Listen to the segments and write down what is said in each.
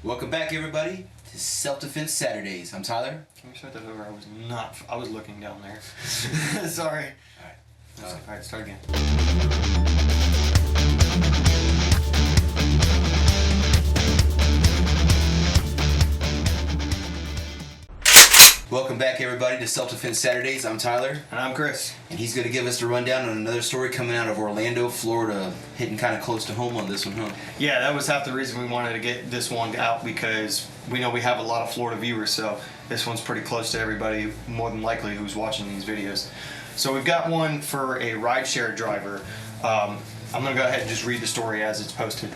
Welcome back, everybody, to Self-Defense Saturdays. I'm Tyler. Can we start that over? I was looking down there. Sorry. Alright, start again. Welcome back, everybody, to Self-Defense Saturdays. I'm Tyler. And I'm Chris. And he's going to give us the rundown on another story coming out of Orlando, Florida. Hitting kind of close to home on this one, huh? Yeah, that was half the reason we wanted to get this one out, because we know we have a lot of Florida viewers, so this one's pretty close to everybody, more than likely, who's watching these videos. So we've got one for a rideshare driver. I'm going to go ahead and just read the story as it's posted.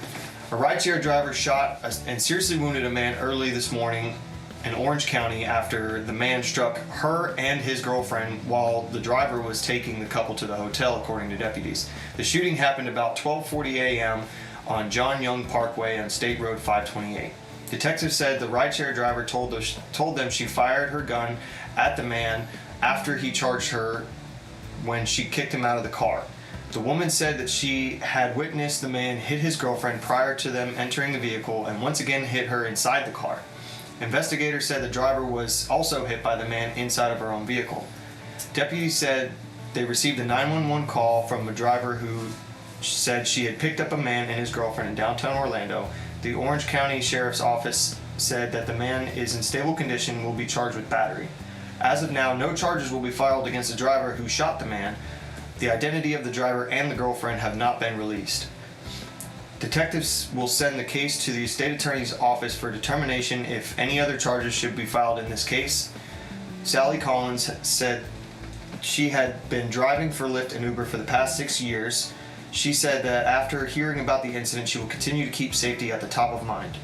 A rideshare driver shot and seriously wounded a man early this morning in Orange County after the man struck her and his girlfriend while the driver was taking the couple to the hotel, according to deputies. The shooting happened about 12:40 a.m. on John Young Parkway on State Road 528. Detectives said the rideshare driver told them she fired her gun at the man after he charged her when she kicked him out of the car. The woman said that she had witnessed the man hit his girlfriend prior to them entering the vehicle and once again hit her inside the car. Investigators said the driver was also hit by the man inside of her own vehicle. Deputies said they received a 911 call from a driver who said she had picked up a man and his girlfriend in downtown Orlando. The Orange County Sheriff's Office said that the man is in stable condition and will be charged with battery. As of now, no charges will be filed against the driver who shot the man. The identity of the driver and the girlfriend have not been released. Detectives will send the case to the state attorney's office for determination if any other charges should be filed in this case. Sally Collins said she had been driving for Lyft and Uber for the past 6 years. She said that after hearing about the incident, she will continue to keep safety at the top of mind.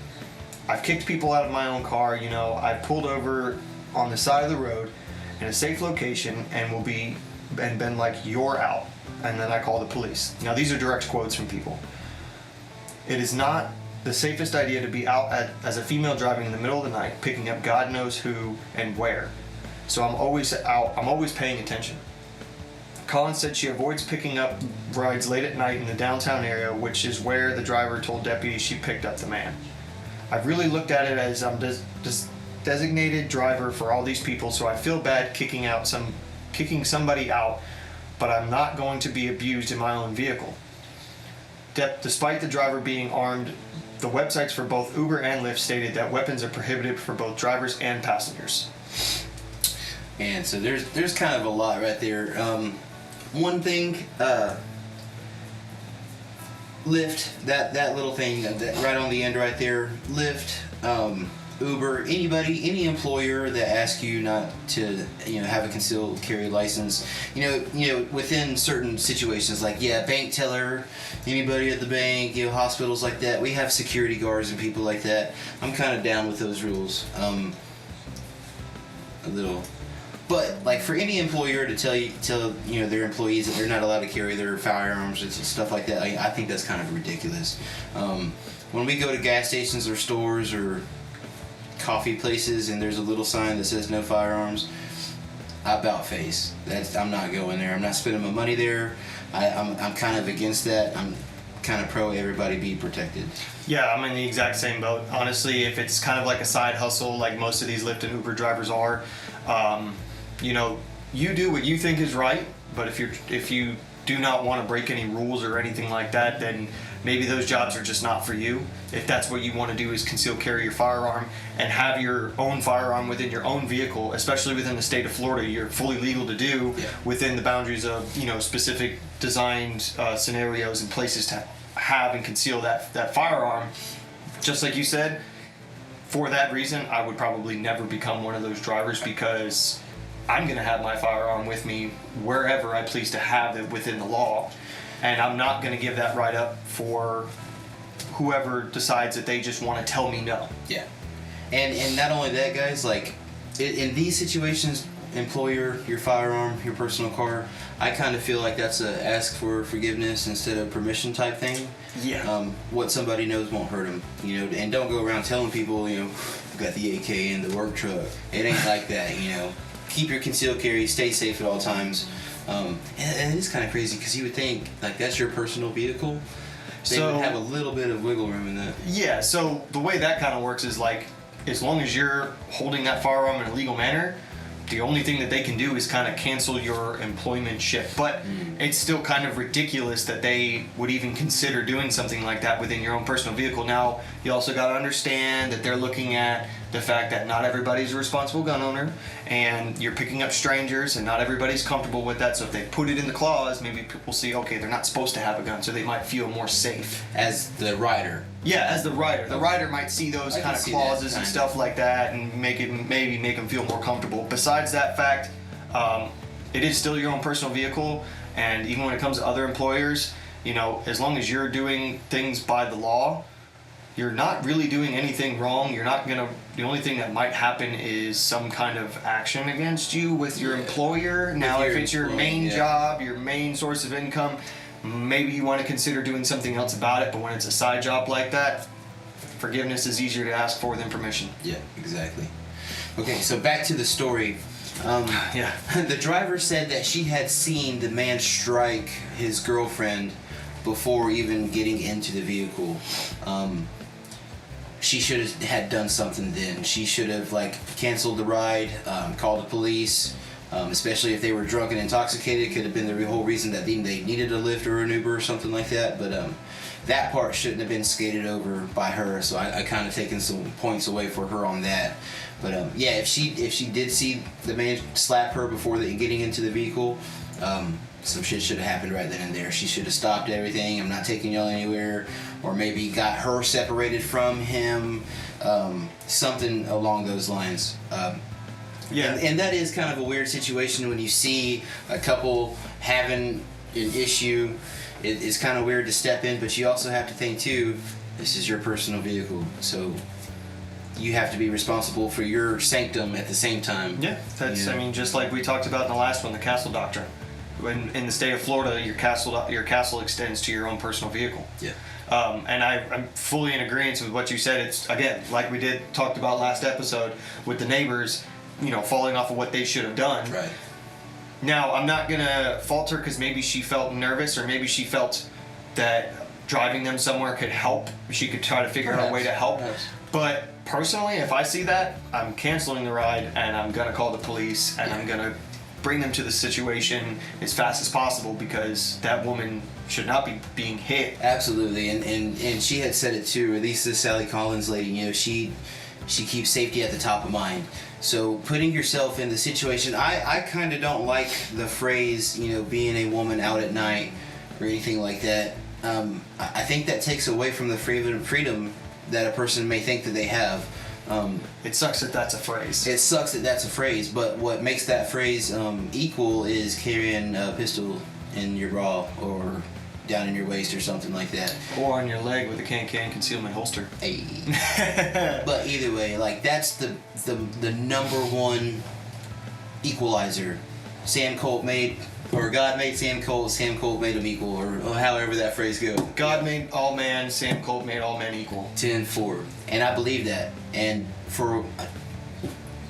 I've kicked people out of my own car, I've pulled over on the side of the road in a safe location and been like, "You're out." And then I call the police. Now, these are direct quotes from people. It is not the safest idea to be out as a female driving in the middle of the night, picking up God knows who and where. So I'm always out, I'm always paying attention. Collins said she avoids picking up rides late at night in the downtown area, which is where the driver told deputies she picked up the man. I've really looked at it as I'm just designated driver for all these people, so I feel bad kicking somebody out, but I'm not going to be abused in my own vehicle. Despite the driver being armed, the websites for both Uber and Lyft stated that weapons are prohibited for both drivers and passengers. And so there's kind of a lot right there. One thing, Lyft, that little thing that right on the end right there, Lyft, Uber, any employer that asks you not to, have a concealed carry license, within certain situations, like, bank teller, anybody at the bank, hospitals like that, we have security guards and people like that. I'm kind of down with those rules, a little. But like for any employer to tell their employees that they're not allowed to carry their firearms and stuff like that, I think that's kind of ridiculous. When we go to gas stations or stores or coffee places and there's a little sign that says no firearms, I about face. I'm not going there. I'm not spending my money there. I'm kind of against that. I'm kind of pro everybody be protected. Yeah, I'm in the exact same boat. Honestly, if it's kind of like a side hustle, like most of these Lyft and Uber drivers are, you do what you think is right. But if you do not want to break any rules or anything like that, then maybe those jobs are just not for you. If that's what you want to do, is conceal carry your firearm and have your own firearm within your own vehicle, especially within the state of Florida, you're fully legal to do within the boundaries of specific designed scenarios and places to have and conceal that firearm. Just like you said, for that reason, I would probably never become one of those drivers, because I'm going to have my firearm with me wherever I please to have it within the law, and I'm not going to give that right up for whoever decides that they just want to tell me no. Yeah. And not only that, guys, like in these situations, employer, your firearm, your personal car, I kind of feel like that's a ask for forgiveness instead of permission type thing. Yeah. What somebody knows won't hurt them, and don't go around telling people, got the AK in the work truck. It ain't like that, Keep your concealed carry, stay safe at all times. And it is kind of crazy because you would think, like, that's your personal vehicle. They would have a little bit of wiggle room in that. Yeah, so the way that kind of works is like, as long as you're holding that firearm in a legal manner, the only thing that they can do is kind of cancel your employmentship. But it's still kind of ridiculous that they would even consider doing something like that within your own personal vehicle. Now, you also got to understand that they're looking at the fact that not everybody's a responsible gun owner, and you're picking up strangers, and not everybody's comfortable with that. So if they put it in the clause, maybe people see, okay, they're not supposed to have a gun, so they might feel more safe. As the rider. Yeah, as the rider. The rider might see those kind of clauses and stuff like that, and maybe make them feel more comfortable. Besides that fact, it is still your own personal vehicle, and even when it comes to other employers, you know, as long as you're doing things by the law, you're not really doing anything wrong. You're not gonna. The only thing that might happen is some kind of action against you with your employer. Now, if it's your main job, your main source of income, maybe you want to consider doing something else about it. But when it's a side job like that, forgiveness is easier to ask for than permission. Yeah, exactly. Okay, so back to the story. Yeah. The driver said that she had seen the man strike his girlfriend before even getting into the vehicle. She should have had done something then. She should have canceled the ride, called the police, especially if they were drunk and intoxicated. It could have been the whole reason that they needed a Lyft or an Uber or something like that. But that part shouldn't have been skated over by her. So I kind of taken some points away for her on that. But yeah, if she did see the man slap her before getting into the vehicle, some shit should have happened right then and there. She should have stopped everything. I'm not taking y'all anywhere. Or maybe got her separated from him. Something along those lines. Yeah. And that is kind of a weird situation when you see a couple having an issue. It's kind of weird to step in, but you also have to think too, this is your personal vehicle. So you have to be responsible for your sanctum at the same time. Yeah, that's. I mean, just like we talked about in the last one, the castle doctrine. In the state of Florida, your castle extends to your own personal vehicle. Yeah. And I'm fully in agreement with what you said. It's again, like we talked about last episode with the neighbors, falling off of what they should have done. Right. Now, I'm not gonna fault her because maybe she felt nervous, or maybe she felt that driving them somewhere could help. She could try to figure out a way to help. Perhaps. But personally, if I see that, I'm canceling the ride and I'm gonna call the police and I'm gonna bring them to the situation as fast as possible, because that woman should not be being hit. Absolutely, and she had said it too. At least this Sally Collins lady, she keeps safety at the top of mind. So putting yourself in the situation, I kind of don't like the phrase, being a woman out at night or anything like that. I think that takes away from the freedom that a person may think that they have. It sucks that that's a phrase. It sucks that that's a phrase, but what makes that phrase equal is carrying a pistol in your bra or down in your waist or something like that. Or on your leg with a can concealment holster. Hey. But either way, that's the number one equalizer. God made Sam Colt made him equal, or however that phrase goes. God made all man, Sam Colt made all men equal. 10-4. And I believe that. And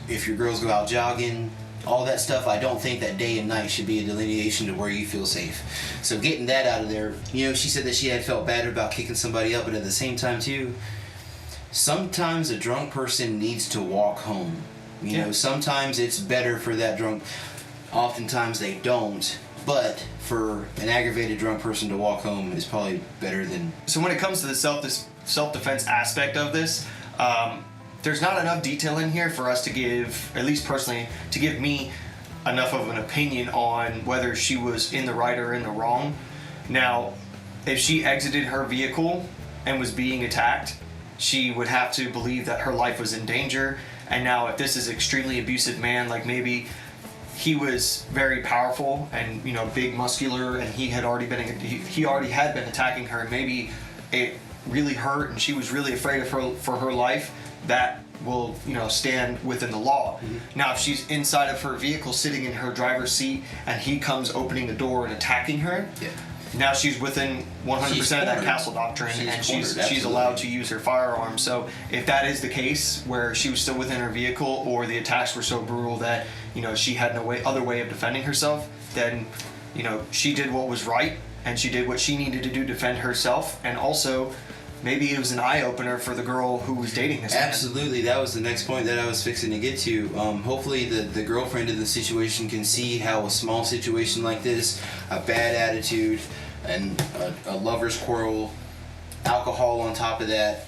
if your girls go out jogging, all that stuff, I don't think that day and night should be a delineation to where you feel safe. So getting that out of there, she said that she had felt bad about kicking somebody up, but at the same time too, sometimes a drunk person needs to walk home. Sometimes it's better for that drunk. Oftentimes they don't, but for an aggravated drunk person to walk home is probably better than... So when it comes to the self-defense aspect of this, there's not enough detail in here for us to give, at least personally, to give me enough of an opinion on whether she was in the right or in the wrong. Now, if she exited her vehicle and was being attacked, she would have to believe that her life was in danger. And now if this is extremely abusive man, like maybe he was very powerful and big, muscular, and he already had been attacking her, and maybe it really hurt and she was really afraid of her for her life, that will stand within the law. Mm-hmm. Now if she's inside of her vehicle sitting in her driver's seat and he comes opening the door and attacking her, now she's within 100% of that castle doctrine, and she's allowed to use her firearm. So if that is the case, where she was still within her vehicle, or the attacks were so brutal that she had no other way of defending herself, then she did what was right, and she did what she needed to do to defend herself. And also, maybe it was an eye-opener for the girl who was dating this man. Absolutely, that was the next point that I was fixing to get to. Hopefully the girlfriend in the situation can see how a small situation like this, a bad attitude, and a lover's quarrel, alcohol on top of that,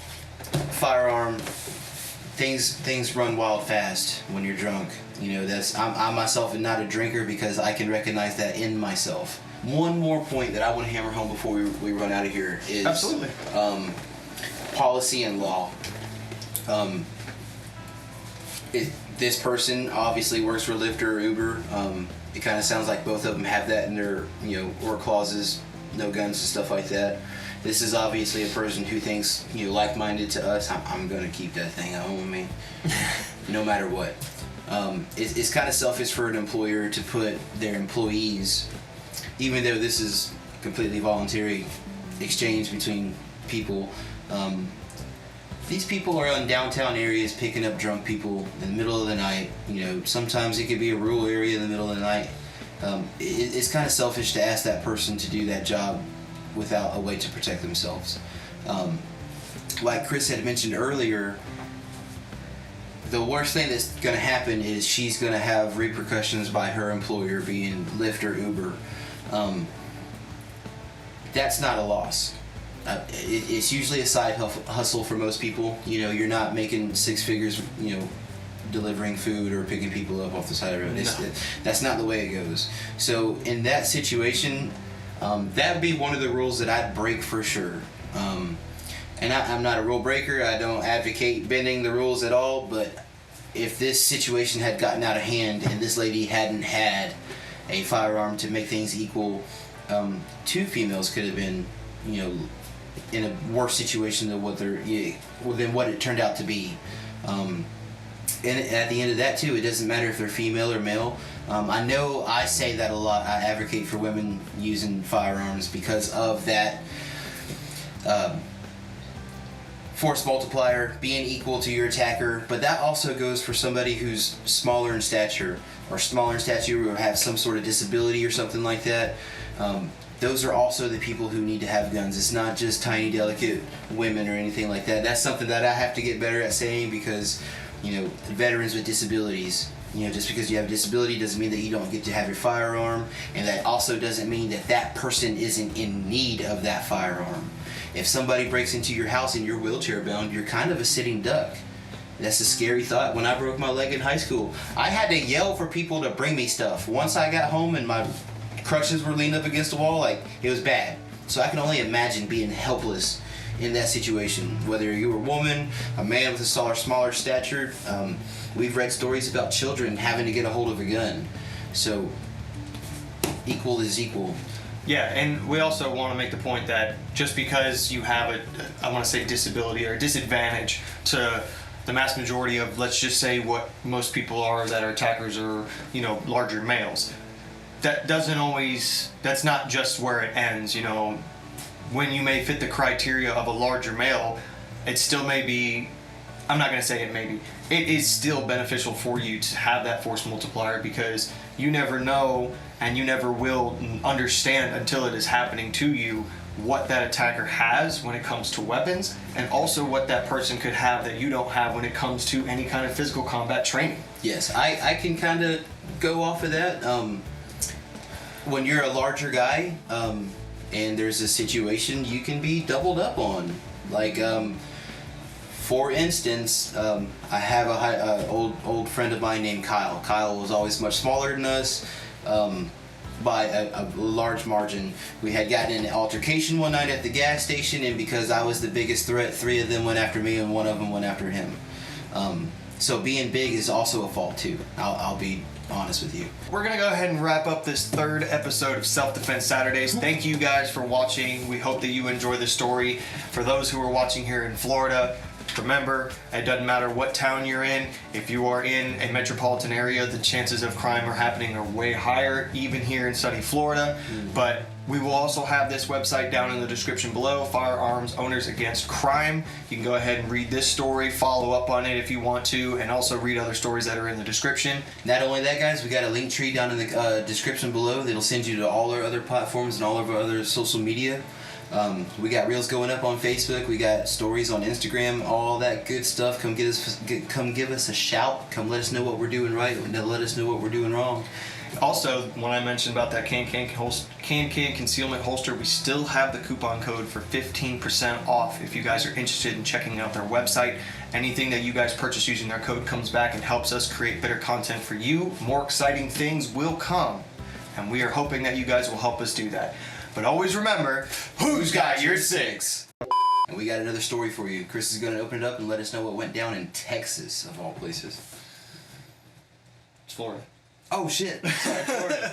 firearm, things run wild fast when you're drunk. You know, I myself am not a drinker because I can recognize that in myself. One more point that I want to hammer home before we run out of here is Absolutely. Policy and law. This person obviously works for Lyft or Uber. It kind of sounds like both of them have that in their, work clauses, no guns and stuff like that. This is obviously a person who thinks, like-minded to us. I'm going to keep that thing at home with me, no matter what. It's kind of selfish for an employer to put their employees, even though this is completely voluntary exchange between people. These people are in downtown areas picking up drunk people in the middle of the night. Sometimes it could be a rural area in the middle of the night. It's kind of selfish to ask that person to do that job without a way to protect themselves. Like Chris had mentioned earlier, the worst thing that's going to happen is she's going to have repercussions by her employer, being Lyft or Uber. That's not a loss. It's usually a side hustle for most people. You're not making six figures, delivering food or picking people up off the side of the road. No. That's not the way it goes. So in that situation, that would be one of the rules that I'd break for sure. And I'm not a rule breaker. I don't advocate bending the rules at all. But if this situation had gotten out of hand and this lady hadn't had a firearm to make things equal, two females could have been, in a worse situation than what it turned out to be. And at the end of that too, it doesn't matter if they're female or male. I know I say that a lot. I advocate for women using firearms because of that force multiplier, being equal to your attacker. But that also goes for somebody who's smaller in stature or have some sort of disability or something like that. Those are also the people who need to have guns. It's not just tiny, delicate women or anything like that. That's something that I have to get better at saying because, veterans with disabilities, just because you have a disability doesn't mean that you don't get to have your firearm, and that also doesn't mean that that person isn't in need of that firearm. If somebody breaks into your house and you're wheelchair bound, you're kind of a sitting duck. That's a scary thought. When I broke my leg in high school, I had to yell for people to bring me stuff. Once I got home and my crutches were leaning up against the wall, it was bad. So I can only imagine being helpless in that situation. Whether you're a woman, a man with a smaller stature, we've read stories about children having to get a hold of a gun. So equal is equal. Yeah, and we also want to make the point that just because you have disability or disadvantage to the mass majority of, let's just say, what most people are that are attackers are, larger males. That's not just where it ends. When you may fit the criteria of a larger male, it still may be, I'm not going to say it may be, it is still beneficial for you to have that force multiplier because you never know and you never will understand until it is happening to you what that attacker has when it comes to weapons, and also what that person could have that you don't have when it comes to any kind of physical combat training. Yes, I can kind of go off of that. When you're a larger guy and there's a situation, you can be doubled up on. For instance, I have a old friend of mine named Kyle. Kyle was always much smaller than us. By a large margin. We had gotten in an altercation one night at the gas station, and because I was the biggest threat, three of them went after me and one of them went after him. So being big is also a fault too. I'll be honest with you. We're going to go ahead and wrap up this third episode of Self-Defense Saturdays. Thank you guys for watching. We hope that you enjoy the story. For those who are watching here in Florida, remember, it doesn't matter what town you're in. If you are in a metropolitan area, the chances of crime are happening are way higher, even here in sunny Florida. But we will also have this website down in the description below, Firearms Owners Against Crime. You can go ahead and read this story, follow up on it if you want to, and also read other stories that are in the description. Not only that, guys, we got a link tree down in the description below that'll send you to all our other platforms and all of our other social media. We got reels going up on Facebook. We got stories on Instagram. All that good stuff. Come give us a shout. Come let us know what we're doing right. Let us know what we're doing wrong. Also, when I mentioned about that can concealment holster, we still have the coupon code for 15% off if you guys are interested in checking out their website. Anything that you guys purchase using their code comes back and helps us create better content for you. More exciting things will come, and we are hoping that you guys will help us do that. But always remember, who's got your six? And we got another story for you. Chris is going to open it up and let us know what went down in Texas, of all places. It's Florida. Oh, shit. Sorry, Florida.